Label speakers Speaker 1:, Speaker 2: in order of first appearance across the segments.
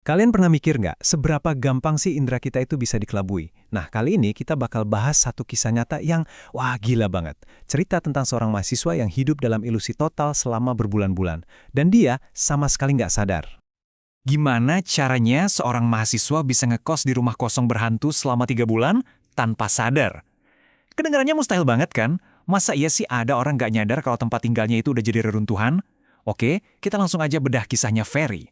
Speaker 1: Kalian pernah mikir nggak, seberapa gampang sih indera kita itu bisa dikelabui? Nah, kali ini kita bakal bahas satu kisah nyata yang, wah gila banget. Cerita tentang seorang mahasiswa yang hidup dalam ilusi total selama berbulan-bulan. Dan dia sama sekali nggak sadar.
Speaker 2: Gimana caranya seorang mahasiswa bisa ngekos di rumah kosong berhantu selama 3 bulan tanpa sadar? Kedengarannya mustahil banget kan? Masa iya sih ada orang nggak nyadar kalau tempat tinggalnya itu udah jadi reruntuhan? Oke, kita langsung aja bedah kisahnya Ferry.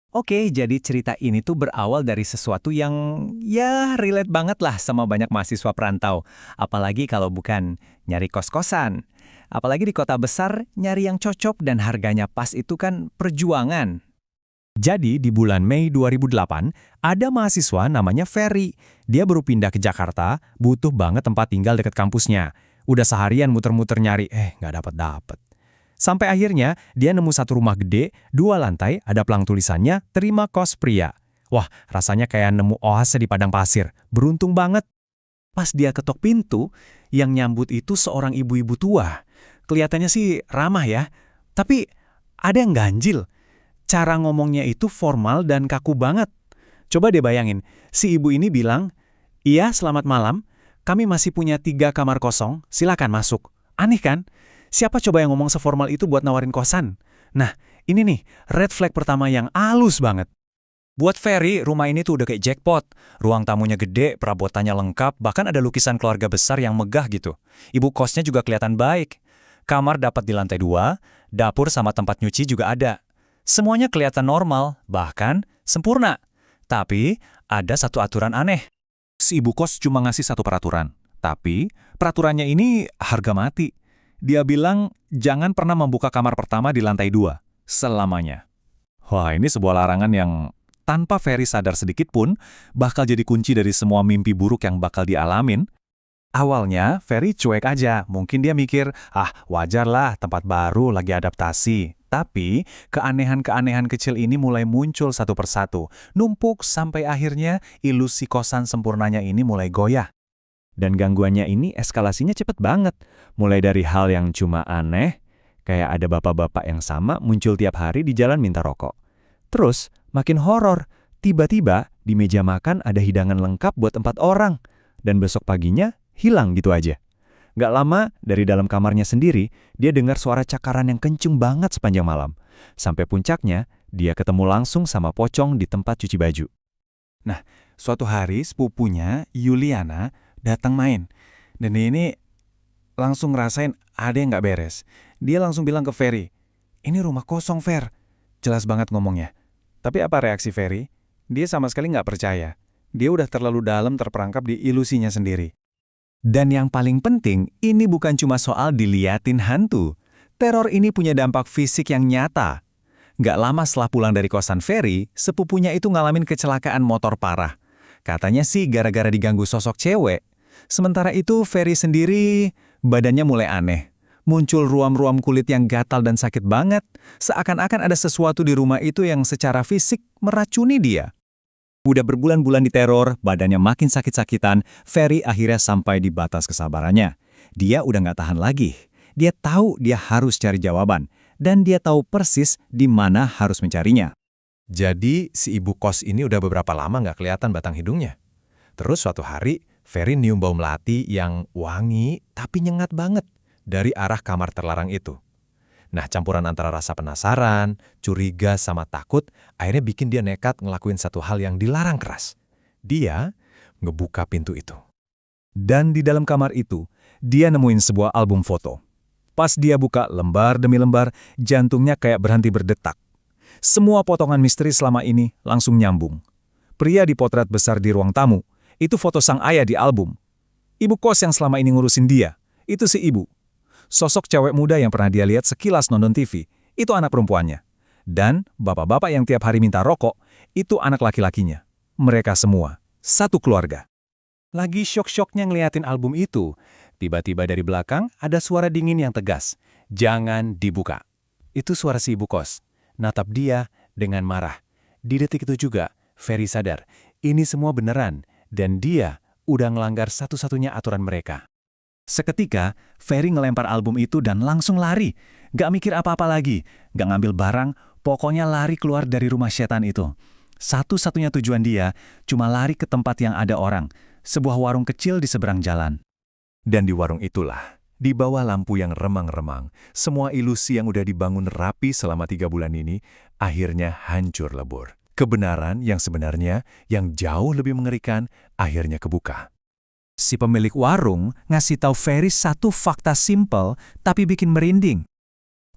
Speaker 1: Oke, jadi cerita ini tuh berawal dari sesuatu yang, ya relate banget lah sama banyak mahasiswa perantau. Apalagi kalau bukan nyari kos-kosan. Apalagi di kota besar, nyari yang cocok dan harganya pas itu kan perjuangan. Jadi di bulan Mei 2008, ada mahasiswa namanya Ferry. Dia baru pindah ke Jakarta, butuh banget tempat tinggal dekat kampusnya. Udah seharian muter-muter nyari, nggak dapet-dapet. Sampai akhirnya, dia nemu satu rumah gede, 2 lantai, ada pelang tulisannya, terima kos pria. Wah, rasanya kayak nemu oase di padang pasir. Beruntung banget. Pas dia ketok pintu, yang nyambut itu seorang ibu-ibu tua. Kelihatannya sih ramah ya, tapi ada yang ganjil. Cara ngomongnya itu formal dan kaku banget. Coba deh bayangin, si ibu ini bilang, "Iya, selamat malam. Kami masih punya 3 kamar kosong, silakan masuk." Aneh kan? Siapa coba yang ngomong seformal itu buat nawarin kosan? Nah, ini nih, red flag pertama yang halus banget.
Speaker 2: Buat Ferry, rumah ini tuh udah kayak jackpot. Ruang tamunya gede, perabotannya lengkap, bahkan ada lukisan keluarga besar yang megah gitu. Ibu kosnya juga kelihatan baik. Kamar dapat di lantai 2, dapur sama tempat nyuci juga ada. Semuanya kelihatan normal, bahkan sempurna. Tapi, ada satu aturan aneh. Si ibu kos cuma ngasih satu peraturan. Tapi, peraturannya ini harga mati. Dia bilang, jangan pernah membuka kamar pertama di lantai 2, selamanya. Wah, ini sebuah larangan yang tanpa Ferry sadar sedikit pun, bakal jadi kunci dari semua mimpi buruk yang bakal dialamin. Awalnya, Ferry cuek aja. Mungkin dia mikir, wajar lah, tempat baru lagi adaptasi. Tapi, keanehan-keanehan kecil ini mulai muncul satu persatu. Numpuk sampai akhirnya ilusi kosan sempurnanya ini mulai goyah. Dan gangguannya ini eskalasinya cepet banget. Mulai dari hal yang cuma aneh, kayak ada bapak-bapak yang sama muncul tiap hari di jalan minta rokok. Terus, makin horor. Tiba-tiba, di meja makan ada hidangan lengkap buat 4 orang. Dan besok paginya, hilang gitu aja. Gak lama, dari dalam kamarnya sendiri, dia dengar suara cakaran yang kenceng banget sepanjang malam. Sampai puncaknya, dia ketemu langsung sama pocong di tempat cuci baju. Nah, suatu hari sepupunya, Yuliana, datang main. Dan ini langsung ngerasain ada yang gak beres. Dia langsung bilang ke Ferry, "Ini rumah kosong, Fer." Jelas banget ngomongnya. Tapi apa reaksi Ferry? Dia sama sekali gak percaya. Dia udah terlalu dalam terperangkap di ilusinya sendiri. Dan yang paling penting, ini bukan cuma soal diliatin hantu. Teror ini punya dampak fisik yang nyata. Gak lama setelah pulang dari kosan Ferry, sepupunya itu ngalamin kecelakaan motor parah. Katanya sih gara-gara diganggu sosok cewek. Sementara itu Ferry sendiri, badannya mulai aneh. Muncul ruam-ruam kulit yang gatal dan sakit banget. Seakan-akan ada sesuatu di rumah itu yang secara fisik meracuni dia. Udah berbulan-bulan diteror, badannya makin sakit-sakitan, Ferry akhirnya sampai di batas kesabarannya. Dia udah gak tahan lagi. Dia tahu dia harus cari jawaban. Dan dia tahu persis di mana harus mencarinya. Jadi, si ibu kos ini udah beberapa lama gak kelihatan batang hidungnya. Terus suatu hari, Ferry nyium bau melati yang wangi tapi nyengat banget dari arah kamar terlarang itu. Nah, campuran antara rasa penasaran, curiga, sama takut akhirnya bikin dia nekat ngelakuin satu hal yang dilarang keras. Dia ngebuka pintu itu. Dan di dalam kamar itu, dia nemuin sebuah album foto. Pas dia buka lembar demi lembar, jantungnya kayak berhenti berdetak. Semua potongan misteri selama ini langsung nyambung. Pria dipotret besar di ruang tamu, itu foto sang ayah di album. Ibu kos yang selama ini ngurusin dia, itu si ibu. Sosok cewek muda yang pernah dia lihat sekilas nonton TV, itu anak perempuannya. Dan bapak-bapak yang tiap hari minta rokok, itu anak laki-lakinya. Mereka semua, satu keluarga. Lagi syok-syoknya ngeliatin album itu, tiba-tiba dari belakang ada suara dingin yang tegas. Jangan dibuka. Itu suara si ibu kos. Natap dia dengan marah. Di detik itu juga, Ferry sadar, ini semua beneran. Dan dia udah ngelanggar satu-satunya aturan mereka. Seketika, Ferry ngelempar album itu dan langsung lari. Gak mikir apa-apa lagi, gak ngambil barang, pokoknya lari keluar dari rumah setan itu.
Speaker 3: Satu-satunya tujuan dia cuma lari ke tempat yang ada orang, sebuah warung kecil di seberang jalan.
Speaker 4: Dan di warung itulah, di bawah lampu yang remang-remang, semua ilusi yang udah dibangun rapi selama 3 bulan ini akhirnya hancur lebur. Kebenaran yang sebenarnya, yang jauh lebih mengerikan, akhirnya kebuka.
Speaker 3: Si pemilik warung ngasih tahu Ferry satu fakta simpel tapi bikin merinding.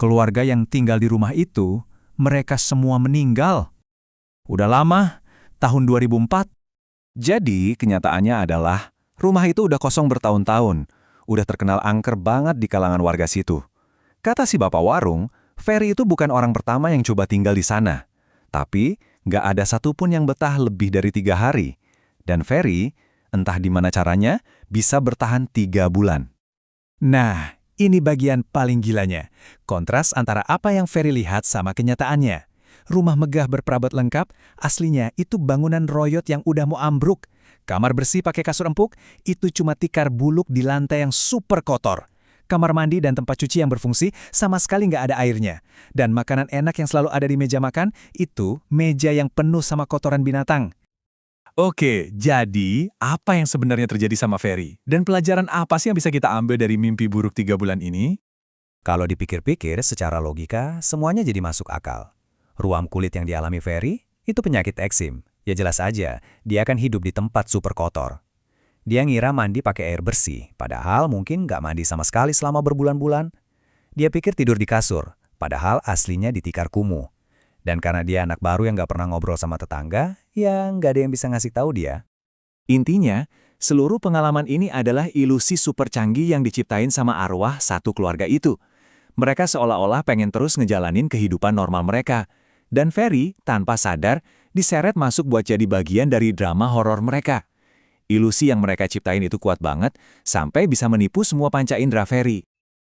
Speaker 3: Keluarga yang tinggal di rumah itu, mereka semua meninggal. Udah lama, tahun 2004.
Speaker 1: Jadi, kenyataannya adalah rumah itu udah kosong bertahun-tahun. Udah terkenal angker banget di kalangan warga situ. Kata si bapak warung, Ferry itu bukan orang pertama yang coba tinggal di sana. Tapi, nggak ada satupun yang betah lebih dari 3 hari. Dan Ferry, entah di mana caranya, bisa bertahan 3 bulan.
Speaker 3: Nah, ini bagian paling gilanya. Kontras antara apa yang Ferry lihat sama kenyataannya. Rumah megah berperabot lengkap, aslinya itu bangunan royot yang udah mau ambruk. Kamar bersih pakai kasur empuk, itu cuma tikar buluk di lantai yang super kotor. Kamar mandi dan tempat cuci yang berfungsi sama sekali nggak ada airnya. Dan makanan enak yang selalu ada di meja makan, itu meja yang penuh sama kotoran binatang.
Speaker 2: Oke, jadi apa yang sebenarnya terjadi sama Ferry? Dan pelajaran apa sih yang bisa kita ambil dari mimpi buruk 3 bulan ini?
Speaker 5: Kalau dipikir-pikir secara logika, semuanya jadi masuk akal. Ruam kulit yang dialami Ferry, itu penyakit eksim. Ya jelas aja, dia akan hidup di tempat super kotor. Dia ngira mandi pakai air bersih, padahal mungkin nggak mandi sama sekali selama berbulan-bulan. Dia pikir tidur di kasur, padahal aslinya di tikar kumuh. Dan karena dia anak baru yang nggak pernah ngobrol sama tetangga, ya nggak ada yang bisa ngasih tahu dia.
Speaker 1: Intinya, seluruh pengalaman ini adalah ilusi super canggih yang diciptain sama arwah satu keluarga itu. Mereka seolah-olah pengen terus ngejalanin kehidupan normal mereka. Dan Ferry, tanpa sadar, diseret masuk buat jadi bagian dari drama horor mereka. Ilusi yang mereka ciptain itu kuat banget, sampai bisa menipu semua panca indera Ferry.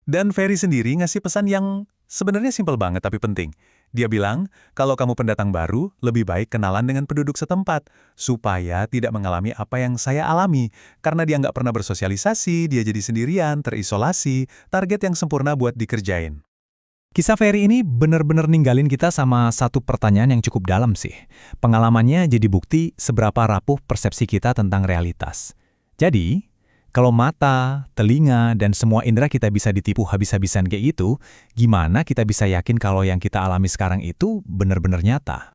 Speaker 2: Dan Ferry sendiri ngasih pesan yang sebenarnya simpel banget tapi penting. Dia bilang, kalau kamu pendatang baru, lebih baik kenalan dengan penduduk setempat, supaya tidak mengalami apa yang saya alami. Karena dia nggak pernah bersosialisasi, dia jadi sendirian, terisolasi, target yang sempurna buat dikerjain.
Speaker 3: Kisah Ferry ini benar-benar ninggalin kita sama satu pertanyaan yang cukup dalam sih. Pengalamannya jadi bukti seberapa rapuh persepsi kita tentang realitas. Jadi, kalau mata, telinga, dan semua indera kita bisa ditipu habis-habisan kayak gitu, gimana kita bisa yakin kalau yang kita alami sekarang itu benar-benar nyata?